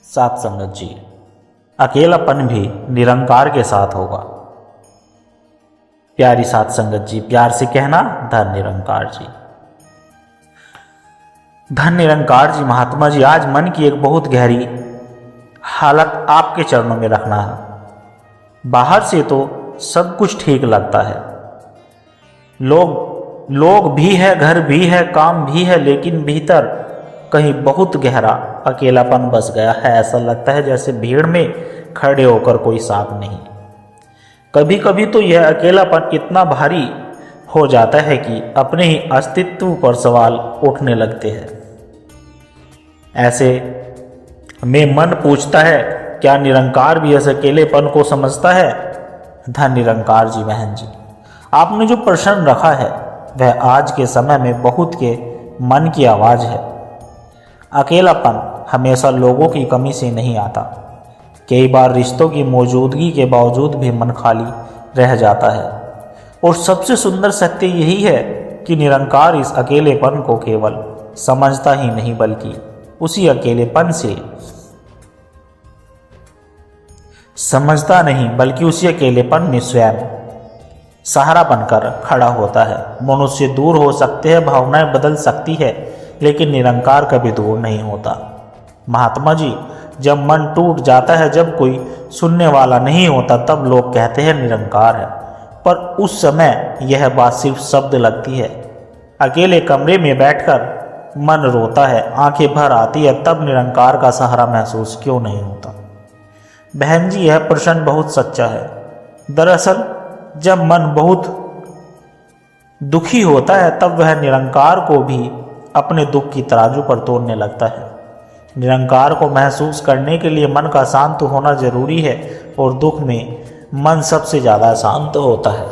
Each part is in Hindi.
सात संगत जी, अकेलापन भी निरंकार के साथ होगा। प्यारी सात संगत जी, प्यार से कहना धन निरंकार जी। धन निरंकार जी, महात्मा जी, आज मन की एक बहुत गहरी हालत आपके चरणों में रखना है। बाहर से तो सब कुछ ठीक लगता है, लोग भी है, घर भी है, काम भी है, लेकिन भीतर कहीं बहुत गहरा अकेलापन बस गया है। ऐसा लगता है जैसे भीड़ में खड़े होकर कोई साथ नहीं। कभी कभी तो यह अकेलापन इतना भारी हो जाता है कि अपने ही अस्तित्व पर सवाल उठने लगते हैं। ऐसे में मन पूछता है, क्या निरंकार भी इस अकेलेपन को समझता है? धन निरंकार जी, बहन जी, आपने जो प्रश्न रखा है वह आज के समय में बहुत के मन की आवाज़ है। अकेलापन हमेशा लोगों की कमी से नहीं आता। कई बार रिश्तों की मौजूदगी के बावजूद भी मन खाली रह जाता है। और सबसे सुंदर सत्य यही है कि निरंकार इस अकेलेपन को केवल समझता ही नहीं, बल्कि उसी अकेलेपन से समझता नहीं, बल्कि उसी अकेलेपन में स्वयं सहारा बनकर खड़ा होता है। मनुष्य दूर हो सकते हैं, भावनाएं बदल सकती है, लेकिन निरंकार कभी दूर नहीं होता। महात्मा जी, जब मन टूट जाता है, जब कोई सुनने वाला नहीं होता, तब लोग कहते हैं निरंकार है, पर उस समय यह बात सिर्फ शब्द लगती है। अकेले कमरे में बैठकर मन रोता है, आंखें भर आती है, तब निरंकार का सहारा महसूस क्यों नहीं होता? बहन जी, यह प्रश्न बहुत सच्चा है। दरअसल जब मन बहुत दुखी होता है, तब वह निरंकार को भी अपने दुख की तराजू पर तोड़ने लगता है। निरंकार को महसूस करने के लिए मन का शांत होना जरूरी है, और दुख में मन सबसे ज़्यादा शांत होता है।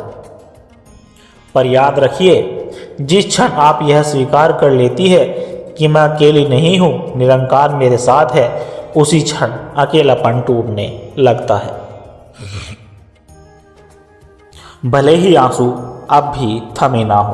पर याद रखिए, जिस क्षण आप यह स्वीकार कर लेती है कि मैं अकेली नहीं हूँ, निरंकार मेरे साथ है, उसी क्षण अकेलापन टूटने लगता है। भले ही आंसू अब भी थमे ना हो।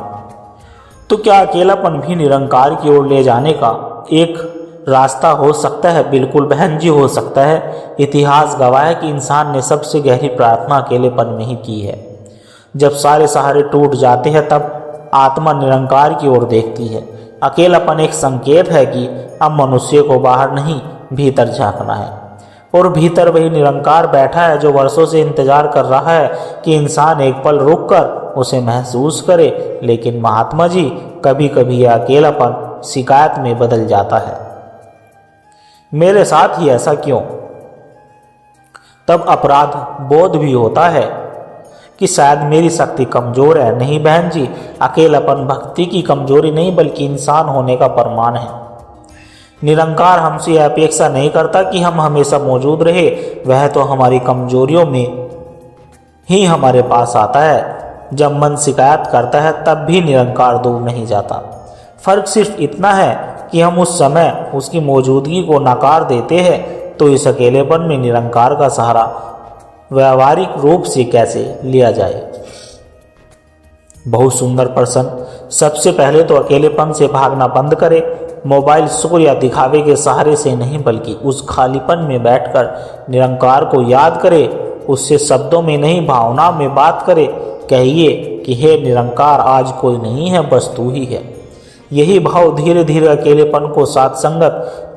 तो क्या अकेलापन भी निरंकार की ओर ले जाने का एक रास्ता हो सकता है? बिल्कुल बहन जी, हो सकता है। इतिहास गवाह है कि इंसान ने सबसे गहरी प्रार्थना अकेलेपन में ही की है। जब सारे सहारे टूट जाते हैं, तब आत्मा निरंकार की ओर देखती है। अकेलापन एक संकेत है कि अब मनुष्य को बाहर नहीं, भीतर झांकना है। और भीतर वही निरंकार बैठा है जो वर्षों से इंतजार कर रहा है कि इंसान एक पल रुककर उसे महसूस करे। लेकिन महात्मा जी, कभी कभी यह अकेलापन शिकायत में बदल जाता है। मेरे साथ ही ऐसा क्यों? तब अपराध बोध भी होता है कि शायद मेरी शक्ति कमजोर है। नहीं बहन जी, अकेलापन भक्ति की कमजोरी नहीं, बल्कि इंसान होने का प्रमाण है। निरंकार हमसे यह अपेक्षा नहीं करता कि हम हमेशा मौजूद रहे। वह तो हमारी कमजोरियों में ही हमारे पास आता है। जब मन शिकायत करता है, तब भी निरंकार दूर नहीं जाता। फर्क सिर्फ इतना है कि हम उस समय उसकी मौजूदगी को नकार देते हैं। तो इस अकेलेपन में निरंकार का सहारा व्यावहारिक रूप से कैसे लिया जाए? बहुत सुंदर प्रश्न। सबसे पहले तो अकेलेपन से भागना बंद करें। मोबाइल, शोर या दिखावे के सहारे से नहीं, बल्कि उस खालीपन में बैठकर निरंकार को याद करें। उससे शब्दों में नहीं, भावना में बात करें। कहिए कि हे निरंकार, आज कोई नहीं है, बस तू ही है। यही भाव धीरे धीरे अकेलेपन को साथ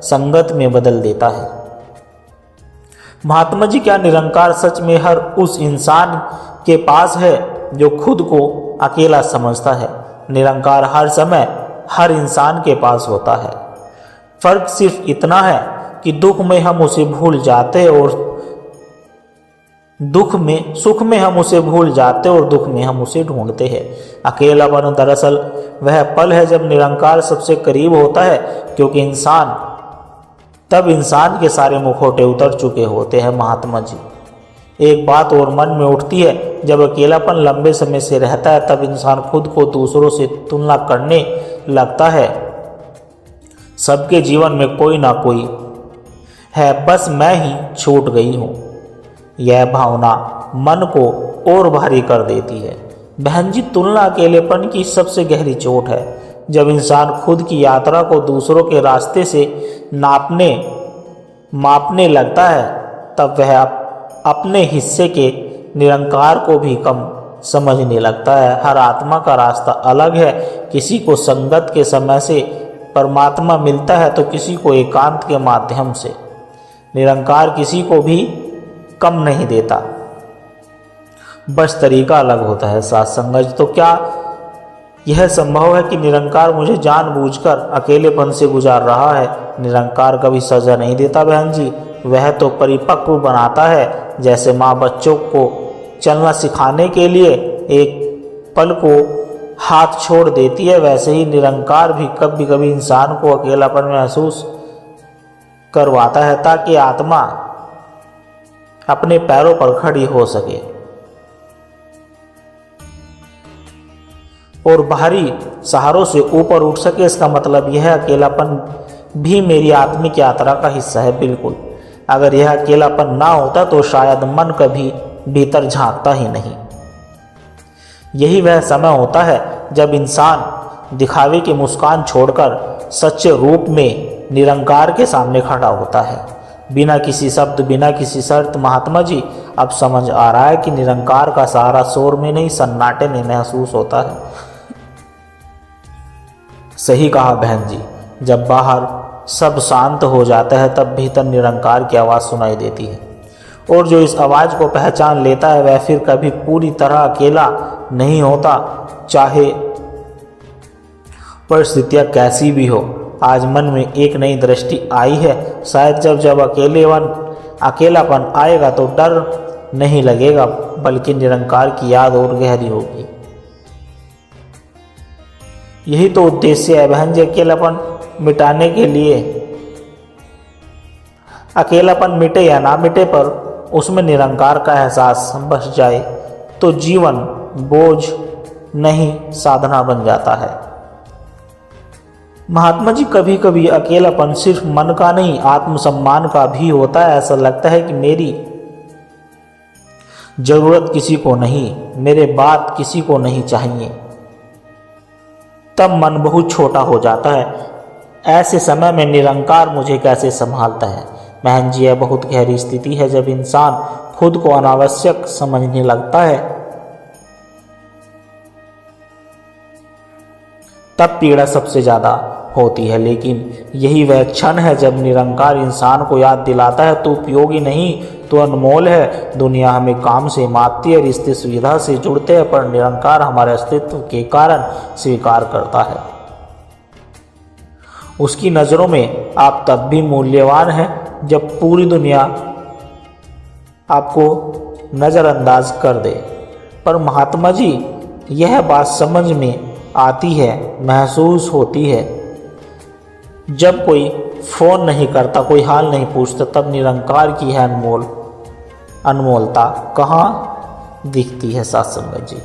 संगत में बदल देता है। महात्मा जी, क्या निरंकार सच में हर उस इंसान के पास है जो खुद को अकेला समझता है? निरंकार हर समय हर इंसान के पास होता है। फर्क सिर्फ इतना है कि दुख में हम उसे भूल जाते हैं, और सुख में हम उसे भूल जाते और दुख में हम उसे ढूंढते हैं। अकेलापन दरअसल वह पल है जब निरंकार सबसे करीब होता है, क्योंकि इंसान के सारे मुखौटे उतर चुके होते हैं। महात्मा जी, एक बात और मन में उठती है, जब अकेलापन लंबे समय से रहता है, तब इंसान खुद को दूसरों से तुलना करने लगता है। सबके जीवन में कोई ना कोई है, बस मैं ही छूट गई हूँ। यह भावना मन को और भारी कर देती है। बहन जी, तुलना अकेलेपन की सबसे गहरी चोट है। जब इंसान खुद की यात्रा को दूसरों के रास्ते से नापने मापने लगता है तब वह अपने हिस्से के निरंकार को भी कम समझने लगता है। हर आत्मा का रास्ता अलग है। किसी को संगत के समय से परमात्मा मिलता है तो किसी को एकांत के माध्यम से। निरंकार किसी को भी कम नहीं देता, बस तरीका अलग होता है। साथ संगत तो क्या यह संभव है कि निरंकार मुझे जानबूझकर अकेलेपन से गुजार रहा है? निरंकार कभी सजा नहीं देता बहन जी, वह तो परिपक्व बनाता है। जैसे माँ बच्चों को चलना सिखाने के लिए एक पल को हाथ छोड़ देती है, वैसे ही निरंकार भी कभी कभी इंसान को अकेलापन महसूस करवाता है ताकि आत्मा अपने पैरों पर खड़ी हो सके और बाहरी सहारों से ऊपर उठ सके। इसका मतलब यह अकेलापन भी मेरी आत्मिक यात्रा का हिस्सा है। बिल्कुल, अगर यह अकेलापन ना होता तो शायद मन कभी भीतर झांकता ही नहीं। यही वह समय होता है जब इंसान दिखावे की मुस्कान छोड़कर सच्चे रूप में निरंकार के सामने खड़ा होता है, बिना किसी शब्द, बिना किसी शर्त। महात्मा जी, अब समझ आ रहा है कि निरंकार का सहारा शोर में नहीं, सन्नाटे में महसूस होता है। सही कहा बहन जी, जब बाहर सब शांत हो जाता है तब भीतर निरंकार की आवाज़ सुनाई देती है, और जो इस आवाज़ को पहचान लेता है वह फिर कभी पूरी तरह अकेला नहीं होता, चाहे परिस्थितियाँ कैसी भी हो। आज मन में एक नई दृष्टि आई है। शायद जब अकेलापन आएगा तो डर नहीं लगेगा, बल्कि निरंकार की याद और गहरी होगी। यही तो उद्देश्य है बहन जी, अकेलापन मिटाने के लिए। अकेलापन मिटे या ना मिटे, पर उसमें निरंकार का एहसास बस जाए तो जीवन बोझ नहीं, साधना बन जाता है। महात्मा जी, कभी कभी अकेलापन सिर्फ मन का नहीं, आत्मसम्मान का भी होता है। ऐसा लगता है कि मेरी जरूरत किसी को नहीं, मेरे बात किसी को नहीं चाहिए। तब मन बहुत छोटा हो जाता है। ऐसे समय में निरंकार मुझे कैसे संभालता है? बहन जी, यह बहुत गहरी स्थिति है। जब इंसान खुद को अनावश्यक समझने लगता है तब पीड़ा सबसे ज़्यादा होती है। लेकिन यही वह क्षण है जब निरंकार इंसान को याद दिलाता है, तू उपयोगी नहीं, तो अनमोल है। दुनिया हमें काम से मारती है, रिश्ते सुविधा से जुड़ते हैं, पर निरंकार हमारे अस्तित्व के कारण स्वीकार करता है। उसकी नज़रों में आप तब भी मूल्यवान हैं जब पूरी दुनिया आपको नज़रअंदाज कर दे। पर महात्मा जी, यह बात समझ में आती है, महसूस होती है, जब कोई फ़ोन नहीं करता, कोई हाल नहीं पूछता, तब निरंकार की है अनमोलता कहाँ दिखती है? साथ संगत जी,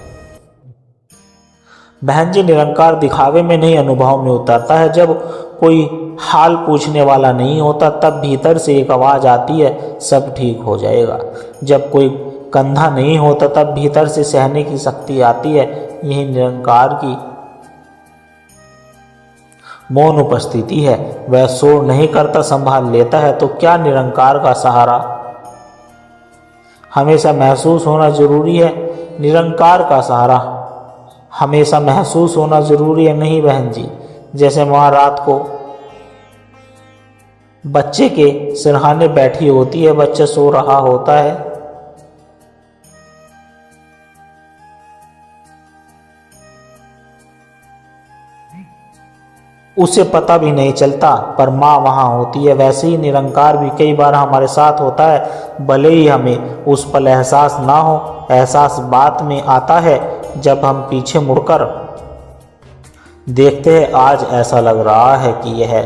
बहन जी, निरंकार दिखावे में नहीं, अनुभव में उतरता है। जब कोई हाल पूछने वाला नहीं होता तब भीतर से एक आवाज़ आती है, सब ठीक हो जाएगा। जब कोई कंधा नहीं होता तब भीतर से सहने की शक्ति आती है। यही निरंकार की मौन उपस्थिति है। वह शोर नहीं करता, संभाल लेता है। तो क्या निरंकार का सहारा हमेशा महसूस होना जरूरी है? निरंकार का सहारा हमेशा महसूस होना जरूरी है? नहीं बहन जी, जैसे माँ रात को बच्चे के सिरहाने बैठी होती है, बच्चा सो रहा होता है, उसे पता भी नहीं चलता, पर माँ वहाँ होती है। वैसे ही निरंकार भी कई बार हमारे साथ होता है, भले ही हमें उस पल एहसास ना हो। एहसास बात में आता है जब हम पीछे मुड़कर देखते हैं। आज ऐसा लग रहा है कि यह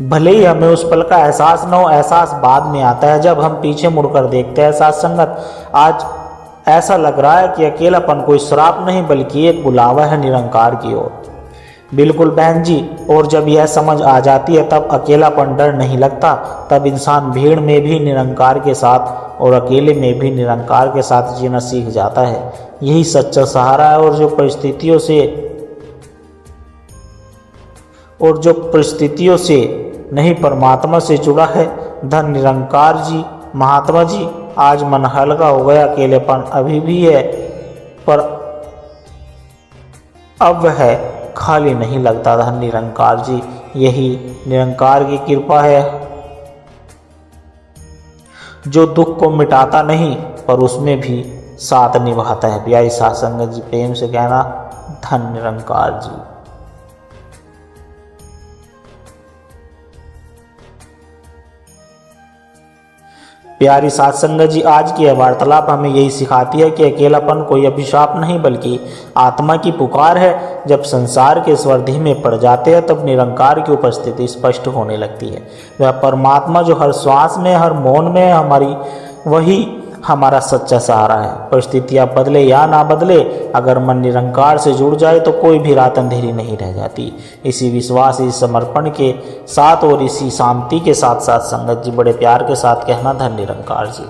भले ही हमें उस पल का एहसास न हो, एहसास बाद में आता है जब हम पीछे मुड़कर देखते हैं। साथ संगत, आज ऐसा लग रहा है कि अकेलापन कोई श्राप नहीं बल्कि एक बुलावा है निरंकार की ओर। बिल्कुल बहन जी, और जब यह समझ आ जाती है तब अकेलापन डर नहीं लगता। तब इंसान भीड़ में भी निरंकार के साथ और अकेले में भी निरंकार के साथ जीना सीख जाता है। यही सच्चा सहारा है। और जो परिस्थितियों से नहीं परमात्मा से जुड़ा है। धन निरंकार जी। महात्मा जी, आज मन हल्का हो गया। अकेलेपन अभी भी है पर अब वह खाली नहीं लगता। धन निरंकार जी, यही निरंकार की कृपा है जो दुख को मिटाता नहीं पर उसमें भी साथ निभाता है। प्यारी साध संगत जी, प्रेम से कहना धन निरंकार जी। प्यारी साध संगत जी, आज की यह वार्तालाप हमें यही सिखाती है कि अकेलापन कोई अभिशाप नहीं बल्कि आत्मा की पुकार है। जब संसार के स्वर धीमे पड़ जाते हैं तब निरंकार की उपस्थिति स्पष्ट होने लगती है। वह परमात्मा जो हर श्वास में, हर मौन में है, वही हमारा सच्चा सहारा है। परिस्थितियाँ बदले या ना बदले, अगर मन निरंकार से जुड़ जाए तो कोई भी रात अंधेरी नहीं रह जाती। इसी विश्वास, इस समर्पण के साथ और इसी शांति के साथ साथ संगत जी बड़े प्यार के साथ कहना धन निरंकार जी।